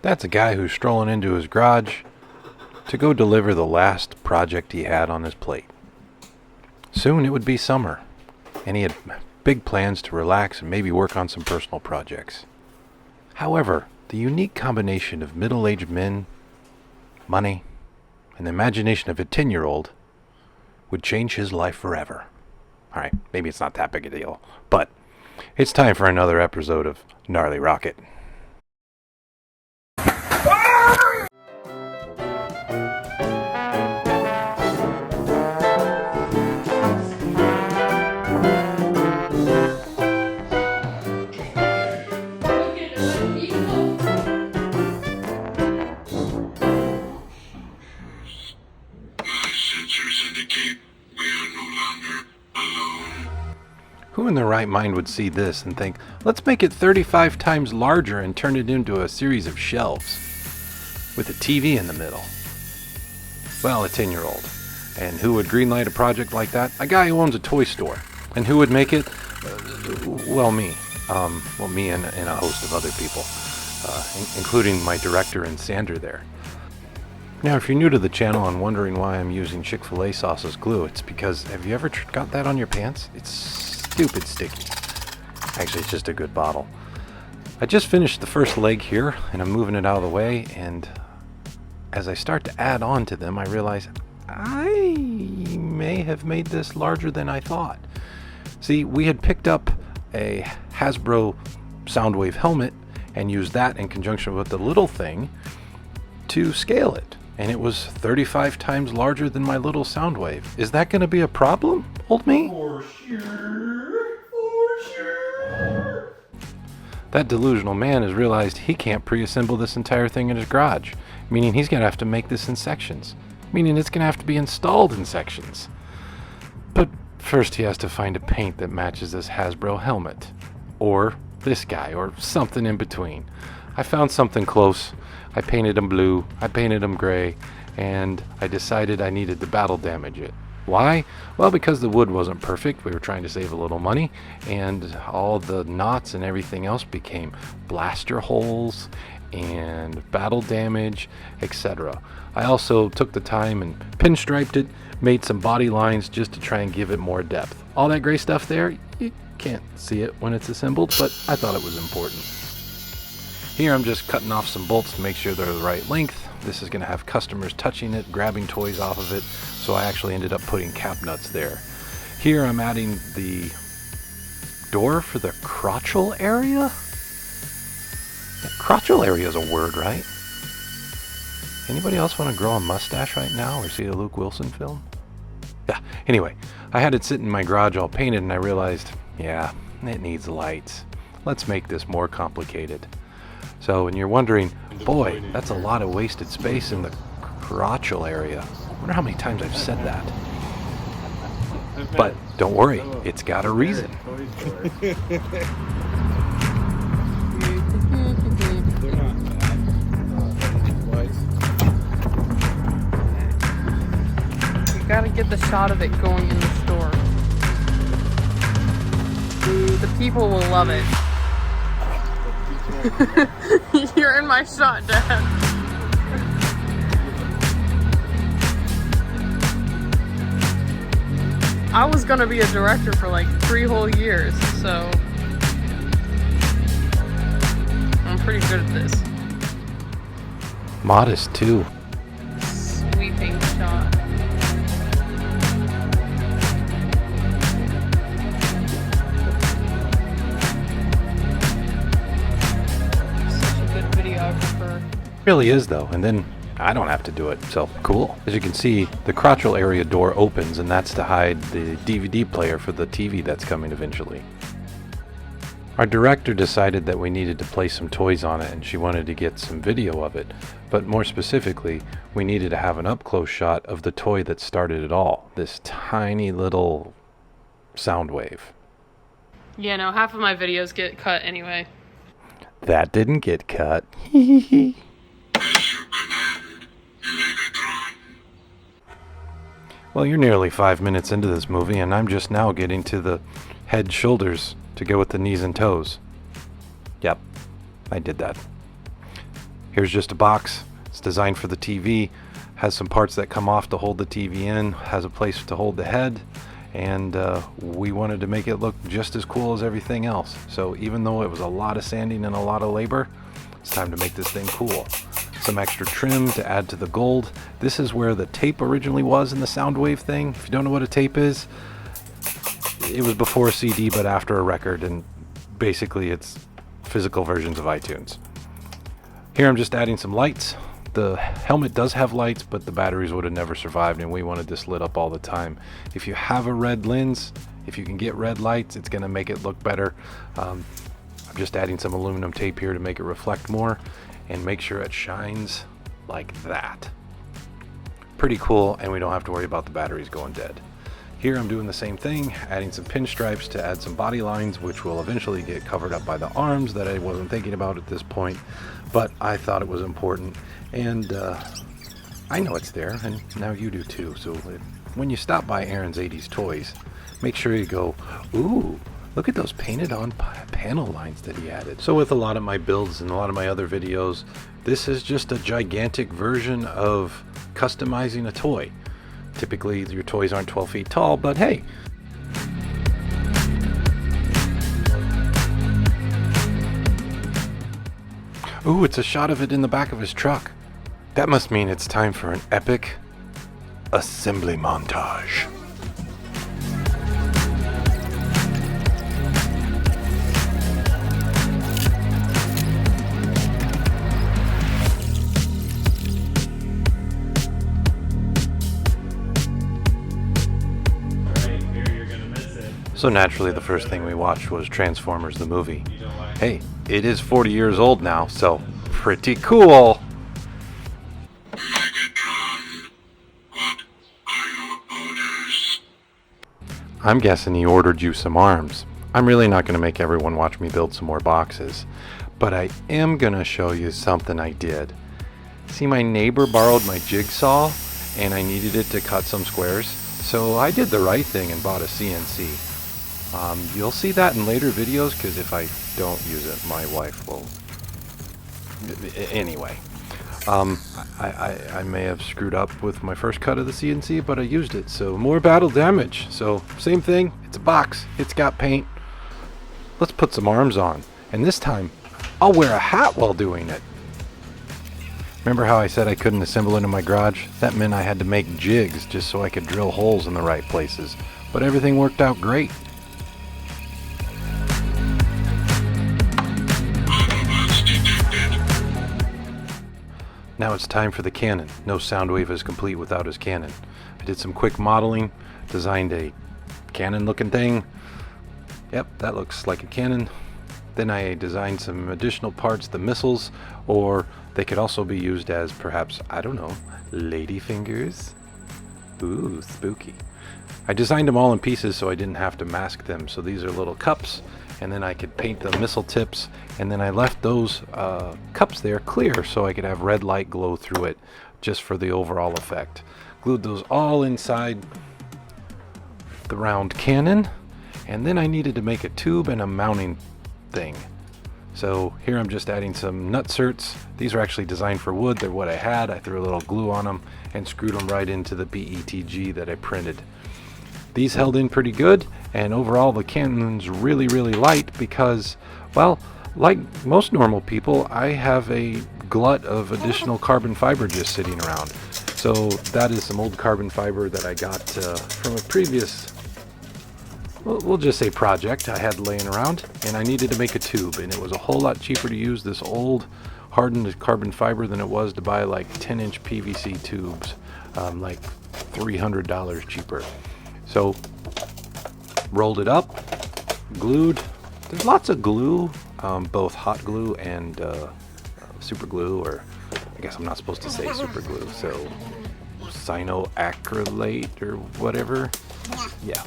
That's a guy who's strolling into his garage to go deliver the last project he had on his plate. Soon it would be summer, and he had big plans to relax and maybe work on some personal projects. However, the unique combination of middle-aged men, money, and the imagination of a 10-year-old would change his life forever. Alright, maybe it's not that big a deal, but it's time for another episode of Gnarly Rocket. Who in their right mind would see this and think, let's make it 35 times larger and turn it into a series of shelves with a TV in the middle? Well, a 10-year-old. And who would greenlight a project like that? A guy who owns a toy store. And who would make it? Well, me. Me and a host of other people, including my director and Sandra there. Now, if you're new to the channel and wondering why I'm using Chick-fil-A sauce as glue, it's because, have you ever got that on your pants? It's stupid sticky. Actually, it's just a good bottle. I just finished the first leg here, and I'm moving it out of the way, and as I start to add on to them, I realize I may have made this larger than I thought. See, we had picked up a Hasbro Soundwave Helmet and used that in conjunction with the little thing to scale it. And it was 35 times larger than my little Soundwave. Is that going to be a problem, old me? For sure. That delusional man has realized he can't pre-assemble this entire thing in his garage, meaning he's going to have to make this in sections, meaning it's going to have to be installed in sections. But first he has to find a paint that matches this Hasbro helmet, or this guy, or something in between. I found something close. I painted them blue, I painted them gray, and I decided I needed to battle damage it. Why? Well, because the wood wasn't perfect. We were trying to save a little money, and all the knots and everything else became blaster holes and battle damage, etc. I also took the time and pinstriped it, made some body lines just to try and give it more depth. All that gray stuff there, you can't see it when it's assembled, but I thought it was important. Here I'm just cutting off some bolts to make sure they're the right length. This is going to have customers touching it, grabbing toys off of it, so I actually ended up putting cap nuts there. Here I'm adding the door for the crotchal area? Yeah, crotchal area is a word, right? Anybody else want to grow a mustache right now or see a Luke Wilson film? Yeah, anyway, I had it sit in my garage all painted and I realized, yeah, it needs lights. Let's make this more complicated. So, and you're wondering, boy, that's a lot of wasted space in the crotchal area. I wonder how many times I've said that. But don't worry, it's got a reason. You gotta get the shot of it going in the store. The people will love it. You're in my shot, Dad. I was gonna be a director for like 3 whole years, so I'm pretty good at this. Modest too. Sweeping shot. Really is though, and then I don't have to do it, so cool. As you can see, the crotchal area door opens, and that's to hide the DVD player for the TV that's coming eventually. Our director decided that we needed to place some toys on it, and she wanted to get some video of it, but more specifically, we needed to have an up-close shot of the toy that started it all, this tiny little Soundwave. Yeah, no, half of my videos get cut anyway. That didn't get cut. Well, you're nearly 5 minutes into this movie, and I'm just now getting to the head, shoulders to go with the knees and toes. Yep, I did that. Here's just a box. It's designed for the TV. Has some parts that come off to hold the TV in. Has a place to hold the head. And we wanted to make it look just as cool as everything else. So even though it was a lot of sanding and a lot of labor, it's time to make this thing cool. Some extra trim to add to the gold. This is where the tape originally was in the Soundwave thing. If you don't know what a tape is, it was before a CD but after a record, and basically it's physical versions of iTunes. Here I'm just adding some lights. The helmet does have lights, but the batteries would have never survived, and we wanted this lit up all the time. If you have a red lens, if you can get red lights, it's going to make it look better. I'm just adding some aluminum tape here to make it reflect more and make sure it shines like that. Pretty cool, and we don't have to worry about the batteries going dead. Here I'm doing the same thing, adding some pinstripes to add some body lines, which will eventually get covered up by the arms that I wasn't thinking about at this point, but I thought it was important. And I know it's there, and now you do too. So when you stop by Aaron's 80s Toys, make sure you go, ooh, look at those painted on panel lines that he added. So with a lot of my builds and a lot of my other videos, this is just a gigantic version of customizing a toy. Typically your toys aren't 12 feet tall, but hey. Ooh, it's a shot of it in the back of his truck. That must mean it's time for an epic assembly montage. So naturally the first thing we watched was Transformers the movie. Hey, it is 40 years old now, so pretty cool. I'm guessing he ordered you some arms. I'm really not going to make everyone watch me build some more boxes, but I am going to show you something I did. See, my neighbor borrowed my jigsaw and I needed it to cut some squares, so I did the right thing and bought a CNC. You'll see that in later videos, because if I don't use it, my wife will. Anyway, I may have screwed up with my first cut of the CNC, but I used it, so more battle damage. So same thing, it's a box, it's got paint. Let's put some arms on, and this time I'll wear a hat while doing it. Remember how I said I couldn't assemble it in my garage? That meant I had to make jigs just so I could drill holes in the right places, but everything worked out great. Now it's time for the cannon. No Soundwave is complete without his cannon. I did some quick modeling, designed a cannon looking thing. Yep, that looks like a cannon. Then I designed some additional parts, the missiles, or they could also be used as perhaps, I don't know, lady fingers. Ooh, spooky. I designed them all in pieces so I didn't have to mask them. So these are little cups, and then I could paint the missile tips, and then I left those cups there clear so I could have red light glow through it just for the overall effect. Glued those all inside the round cannon, and then I needed to make a tube and a mounting thing. So here I'm just adding some nutserts. These are actually designed for wood. They're what I had. I threw a little glue on them and screwed them right into the PETG that I printed. These held in pretty good, and overall the cannon's really light because, well, like most normal people, I have a glut of additional carbon fiber just sitting around. So that is some old carbon fiber that I got from a previous, we'll just say project I had laying around, and I needed to make a tube, and it was a whole lot cheaper to use this old hardened carbon fiber than it was to buy like 10-inch PVC tubes, like $300 cheaper. So rolled it up, glued. There's lots of glue, both hot glue and super glue, or I guess I'm not supposed to say super glue, so cyanoacrylate or whatever. Yeah.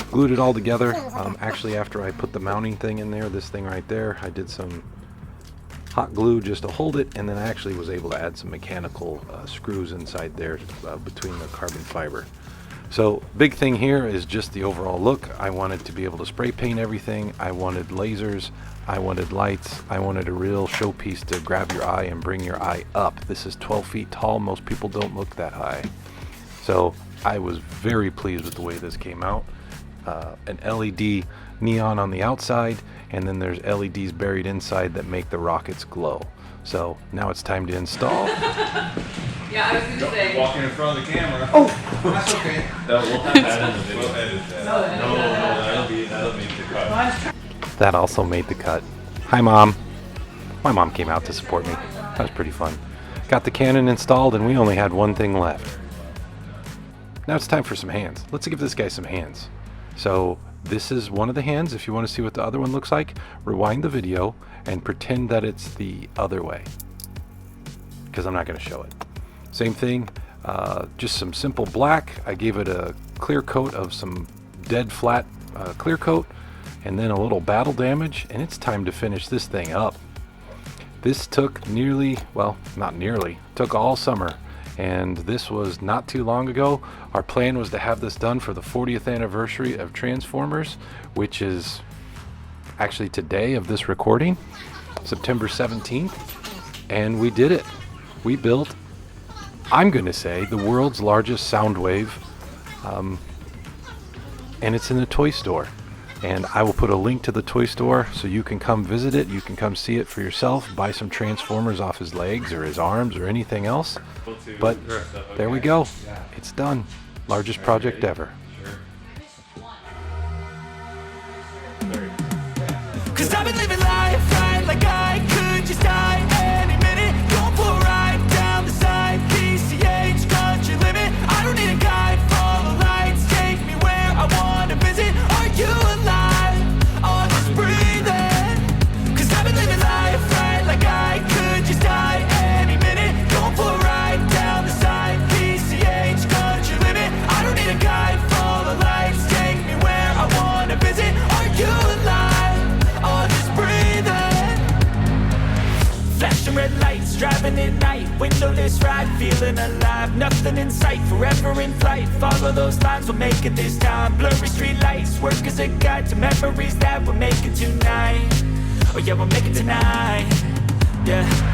Glued it all together. Actually, after I put the mounting thing in there, this thing right there, I did some hot glue just to hold it, and then I actually was able to add some mechanical screws inside there between the carbon fiber. So big thing here is just the overall look. I wanted to be able to spray paint everything. I wanted lasers. I wanted lights. I wanted a real showpiece to grab your eye and bring your eye up. This is 12 feet tall. Most people don't look that high. So I was very pleased with the way this came out. An LED neon on the outside, and then there's LEDs buried inside that make the rockets glow. So now it's time to install. Yeah, I was gonna say. Walking in front of the camera. Oh, that's okay. We'll have that in the video. We'll edit that. No, that'll make the cut. That also made the cut. Hi, Mom. My mom came out to support me. That was pretty fun. Got the cannon installed, and we only had one thing left. Now it's time for some hands. Let's give this guy some hands. So this is one of the hands. If you want to see what the other one looks like, rewind the video and pretend that it's the other way, because I'm not going to show it. Same thing, just some simple black. I gave it a clear coat of some dead flat clear coat, and then a little battle damage, and it's time to finish this thing up. This took took all summer, and this was not too long ago. Our plan was to have this done for the 40th anniversary of Transformers, which is actually today of this recording, September 17th, and we did it. We built, I'm going to say, the world's largest Soundwave, and it's in the toy store. And I will put a link to the toy store so you can come visit it. You can come see it for yourself, buy some Transformers off his legs or his arms or anything else. But there we go. It's done. Largest project ever. Cause I've been living life right like I could just die any minute. Going for a ride down the side, PCH, country limit. I don't need a guide, follow lights, take me where I wanna visit. Are you alive? Or just breathing? Cause I've been living life right like I could just die any minute. Going for a ride down the side, PCH, country limit. I don't need a guide, follow lights, take me where I wanna visit. Are you alive? Or just breathing? Flashing red lights, driving at night, windowless ride, feeling alive. Nothing in sight, forever in flight. Follow those lines, we'll make it this time. Blurry street lights, work as a guide to memories that we're making tonight. Oh yeah, we'll make it tonight. Yeah.